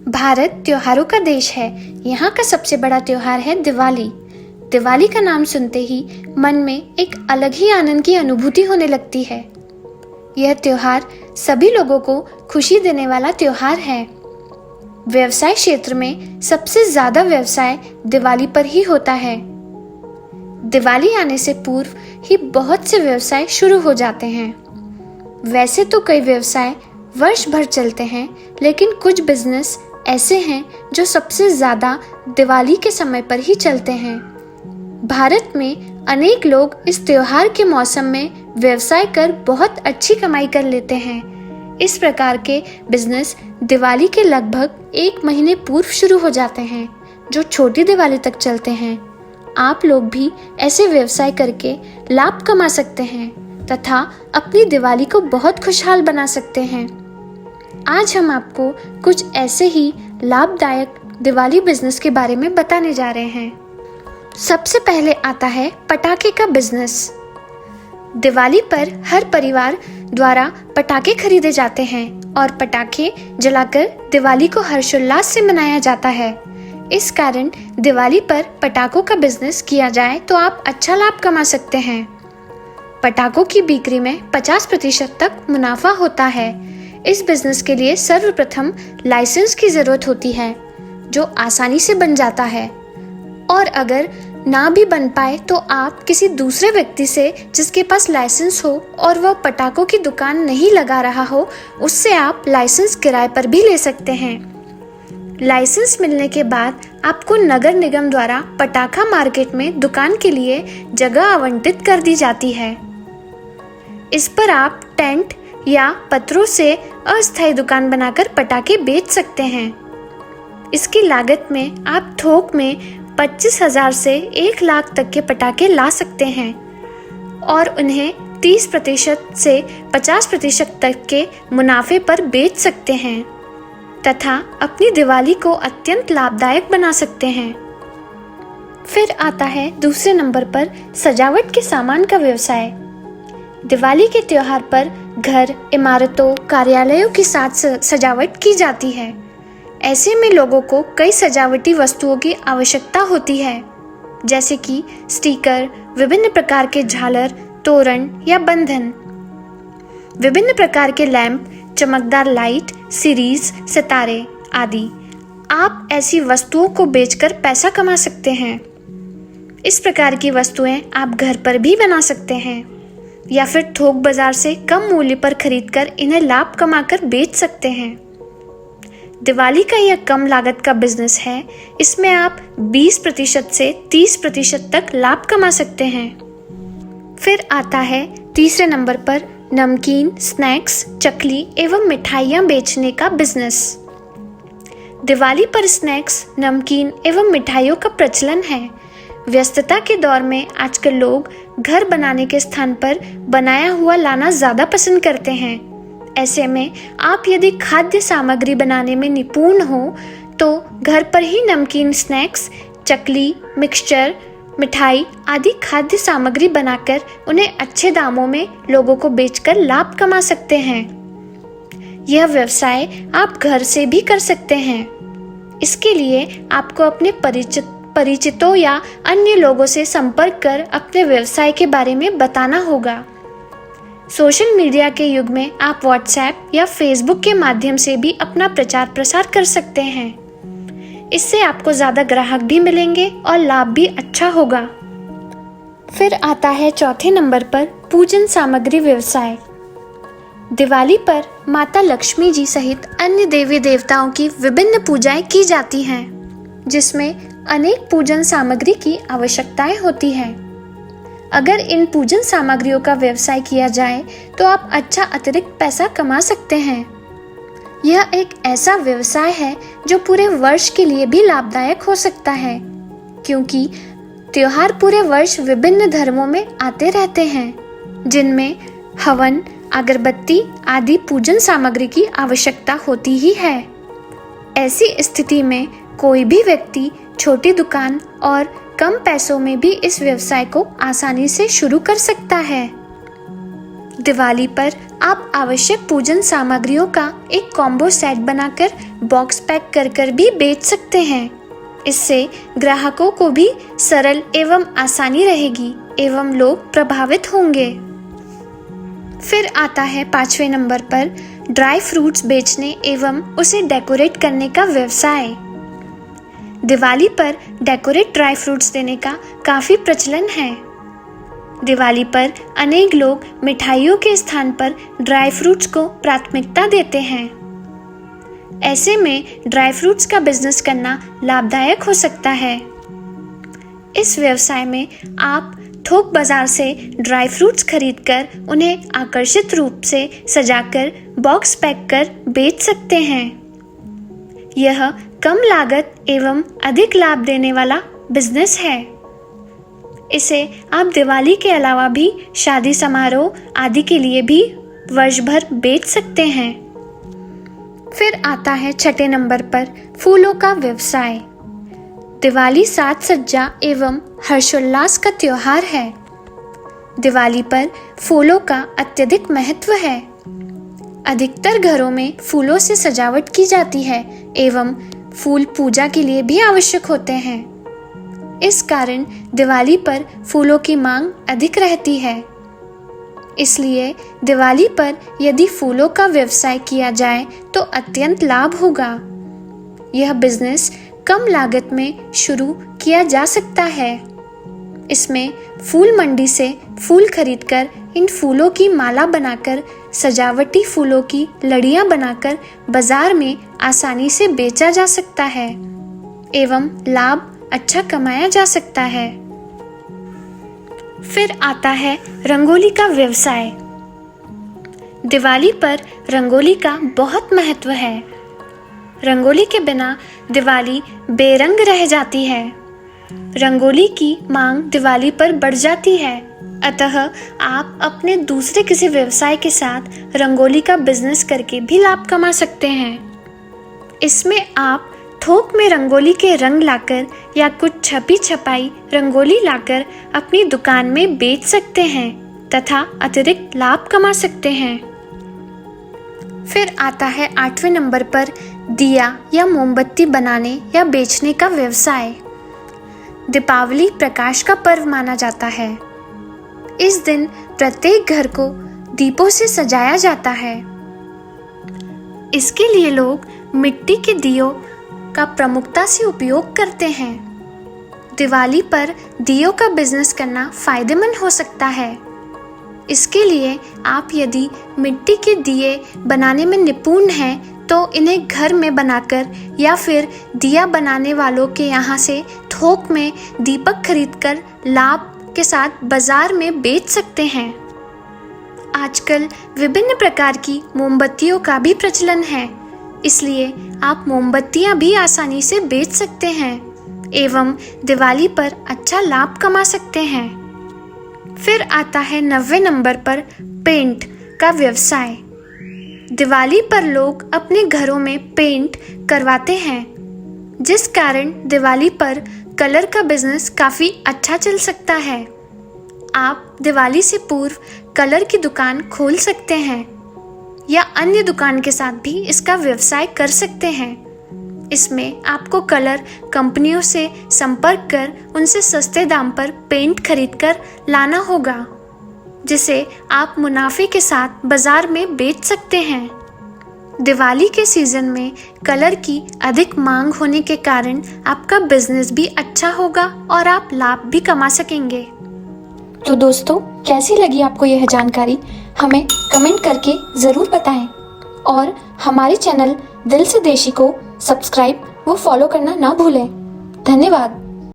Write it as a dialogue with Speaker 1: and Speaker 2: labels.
Speaker 1: भारत त्योहारों का देश है। यहाँ का सबसे बड़ा त्योहार है दिवाली। दिवाली का नाम सुनते ही मन में एक अलग ही आनंद की अनुभूति होने लगती है। यह त्योहार सभी लोगों को खुशी देने वाला त्योहार है। व्यवसाय क्षेत्र में सबसे ज्यादा व्यवसाय दिवाली पर ही होता है। दिवाली आने से पूर्व ही बहुत से व्यवसाय शुरू हो जाते हैं। वैसे तो कई व्यवसाय वर्ष भर चलते हैं, लेकिन कुछ बिजनेस ऐसे हैं जो सबसे ज्यादा दिवाली के समय पर ही चलते हैं। भारत में अनेक लोग इस त्योहार के मौसम में व्यवसाय कर बहुत अच्छी कमाई कर लेते हैं। इस प्रकार के बिजनेस दिवाली के लगभग 1 महीने पूर्व शुरू हो जाते हैं, जो छोटी दिवाली तक चलते हैं। आप लोग भी ऐसे व्यवसाय करके लाभ कमा सकते हैं तथा अपनी दिवाली को बहुत खुशहाल बना सकते हैं। आज हम आपको कुछ ऐसे ही लाभदायक दिवाली बिजनेस के बारे में बताने जा रहे हैं। सबसे पहले आता है पटाखे का बिजनेस। दिवाली पर हर परिवार द्वारा पटाखे खरीदे जाते हैं और पटाखे जलाकर दिवाली को हर्षोल्लास से मनाया जाता है। इस कारण दिवाली पर पटाखों का बिजनेस किया जाए तो आप अच्छा लाभ कमा सकते हैं। पटाखों की बिक्री में 50% तक मुनाफा होता है। इस बिजनेस के लिए सर्वप्रथम लाइसेंस की जरूरत होती है, जो आसानी से बन जाता है। और अगर ना भी बन पाए तो आप किसी दूसरे व्यक्ति से जिसके पास लाइसेंस हो और वह पटाखों की दुकान नहीं लगा रहा हो, उससे आप लाइसेंस किराए पर भी ले सकते हैं। लाइसेंस मिलने के बाद आपको नगर निगम द्वारा पटाखा मार्केट में दुकान के लिए जगह आवंटित कर दी जाती है। इस पर आप टेंट या पत्रों से अस्थायी दुकान बनाकर पटाखे बेच सकते हैं। इसकी लागत में आप थोक में 25,000 से 1 लाख तक के पटाखे ला सकते हैं और उन्हें 30% से 50% तक के मुनाफे पर बेच सकते हैं तथा अपनी दिवाली को अत्यंत लाभदायक बना सकते हैं। फिर आता है दूसरे नंबर पर सजावट के सामान का व्यवसाय। दिवाली के त्योहार पर घर, इमारतों, कार्यालयों की साज सजावट की जाती है। ऐसे में लोगों को कई सजावटी वस्तुओं की आवश्यकता होती है, जैसे कि स्टिकर, विभिन्न प्रकार के झालर, तोरण या बंधन, विभिन्न प्रकार के लैंप, चमकदार लाइट, सीरीज, सितारे आदि। आप ऐसी वस्तुओं को बेचकर पैसा कमा सकते हैं। इस प्रकार की वस्तुएं आप घर पर भी बना सकते हैं या फिर थोक बाजार से कम मूल्य पर खरीदकर इन्हें लाभ कमाकर बेच सकते हैं। दिवाली का यह कम लागत का बिजनेस है। इसमें आप 20% से 30% तक लाभ कमा सकते हैं। फिर आता है तीसरे नंबर पर नमकीन, स्नैक्स, चकली एवं मिठाइयाँ बेचने का बिजनेस। दिवाली पर स्नैक्स, नमकीन एवं मिठाइयों का प्रचलन है। व्यस्तता के दौर में आजकल लोग घर बनाने के स्थान पर बनाया हुआ लाना ज्यादा पसंद करते हैं। ऐसे में आप यदि खाद्य सामग्री बनाने में निपुण हो तो घर पर ही नमकीन, स्नैक्स, चकली, मिक्सचर, मिठाई आदि खाद्य सामग्री बनाकर उन्हें अच्छे दामों में लोगों को बेचकर लाभ कमा सकते हैं। यह व्यवसाय आप घर से भी कर सकते हैं। इसके लिए आपको अपने परिचितों या अन्य लोगों से संपर्क कर अपने व्यवसाय के बारे में बताना होगा। सोशल मीडिया के युग में आप व्हाट्सएप या फेसबुक के माध्यम से भी अपना प्रचार प्रसार कर सकते हैं। इससे आपको ज्यादा ग्राहक भी मिलेंगे और लाभ भी अच्छा होगा। फिर आता है चौथे नंबर पर पूजन सामग्री व्यवसाय। दिवाली पर माता लक्ष्मी जी सहित अन्य देवी देवताओं की विभिन्न पूजाएं की जाती हैं, जिसमें अनेक पूजन सामग्री की आवश्यकताएं होती हैं। अगर इन पूजन सामग्रियों का व्यवसाय किया जाए तो आप अच्छा अतिरिक्त पैसा कमा सकते हैं। यह एक ऐसा व्यवसाय है जो पूरे वर्ष के लिए भी लाभदायक हो सकता है, क्योंकि त्योहार पूरे वर्ष विभिन्न धर्मों में आते रहते हैं, जिनमें हवन, अगरबत्ती आदि पूजन सामग्री की आवश्यकता होती ही है। ऐसी स्थिति में कोई भी व्यक्ति छोटी दुकान और कम पैसों में भी इस व्यवसाय को आसानी से शुरू कर सकता है। दिवाली पर आप आवश्यक पूजन सामग्रियों का एक कॉम्बो सेट बनाकर बॉक्स पैक कर भी बेच सकते हैं। इससे ग्राहकों को भी सरल एवं आसानी रहेगी एवं लोग प्रभावित होंगे। फिर आता है 5वें नंबर पर ड्राई फ्रूट्स बेचने एवं उसे डेकोरेट करने का व्यवसाय। दिवाली पर डेकोरेट ड्राई फ्रूट्स देने का काफ़ी प्रचलन है। दिवाली पर अनेक लोग मिठाइयों के स्थान पर ड्राई फ्रूट्स को प्राथमिकता देते हैं। ऐसे में ड्राई फ्रूट्स का बिजनेस करना लाभदायक हो सकता है। इस व्यवसाय में आप थोक बाजार से ड्राई फ्रूट्स खरीदकर उन्हें आकर्षित रूप से सजाकर बॉक्स पैक कर बेच सकते हैं। यह कम लागत एवं अधिक लाभ देने वाला बिजनेस है। इसे आप दिवाली के अलावा भी शादी समारोह आदि के लिए भी वर्ष भर बेच सकते हैं। फिर आता है 6ठे नंबर पर फूलों का व्यवसाय। दिवाली साज सज्जा एवं हर्षोल्लास का त्योहार है। दिवाली पर फूलों का अत्यधिक महत्व है। अधिकतर घरों में फूलों से सजावट की जाती है एवं फूल पूजा के लिए भी आवश्यक होते हैं। इस कारण दिवाली पर फूलों की मांग अधिक रहती है। इसलिए दिवाली पर यदि फूलों का व्यवसाय किया जाए तो अत्यंत लाभ होगा। यह बिजनेस कम लागत में शुरू किया जा सकता है। इसमें फूल मंडी से फूल खरीदकर इन फूलों की माला बनाकर सजावटी फूलों की लड़ियां बनाकर बाजार में आसानी से बेचा जा सकता है एवं लाभ अच्छा कमाया जा सकता है। फिर आता है रंगोली का व्यवसाय। दिवाली पर रंगोली का बहुत महत्व है। रंगोली के बिना दिवाली बेरंग रह जाती है। रंगोली की मांग दिवाली पर बढ़ जाती है। अतः आप अपने दूसरे किसी व्यवसाय के साथ रंगोली का बिजनेस करके भी लाभ कमा सकते हैं। इसमें आप थोक में रंगोली के रंग लाकर या कुछ छपी छपाई रंगोली लाकर अपनी दुकान में बेच सकते हैं तथा अतिरिक्त लाभ कमा सकते हैं। फिर आता है 8वें नंबर पर दिया या मोमबत्ती बनाने या बेचने का व्यवसाय। दीपावली प्रकाश का पर्व माना जाता है। इस दिन प्रत्येक घर को दीपों से सजाया जाता है। इसके लिए लोग मिट्टी के दियों का प्रमुखता से उपयोग करते हैं। दिवाली पर दियों का बिजनेस करना फायदेमंद हो सकता है। इसके लिए आप यदि मिट्टी के दिए बनाने में निपुण हैं तो इन्हें घर में बनाकर या फिर दिया बनाने वालों के यहाँ से थोक में दीपक खरीदकर लाभ के साथ बाजार में बेच सकते हैं। आजकल विभिन्न प्रकार की मोमबत्तियों का भी प्रचलन है, इसलिए आप मोमबत्तियां भी आसानी से बेच सकते हैं एवं दिवाली पर अच्छा लाभ कमा सकते हैं। फिर आता है 90वें नंबर पर पेंट का व्यवसाय। दिवाली पर लोग अपने घरों में पेंट करवाते हैं, जिस कारण दिवाली पर कलर का बिजनेस काफ़ी अच्छा चल सकता है। आप दिवाली से पूर्व कलर की दुकान खोल सकते हैं या अन्य दुकान के साथ भी इसका व्यवसाय कर सकते हैं। इसमें आपको कलर कंपनियों से संपर्क कर उनसे सस्ते दाम पर पेंट खरीदकर लाना होगा, जिसे आप मुनाफे के साथ बाजार में बेच सकते हैं। दिवाली के सीजन में कलर की अधिक मांग होने के कारण आपका बिजनेस भी अच्छा होगा और आप लाभ भी कमा सकेंगे।
Speaker 2: तो दोस्तों, कैसी लगी आपको यह जानकारी हमें कमेंट करके ज़रूर बताएं और हमारे चैनल दिल से देशी को सब्सक्राइब व फॉलो करना ना भूलें। धन्यवाद।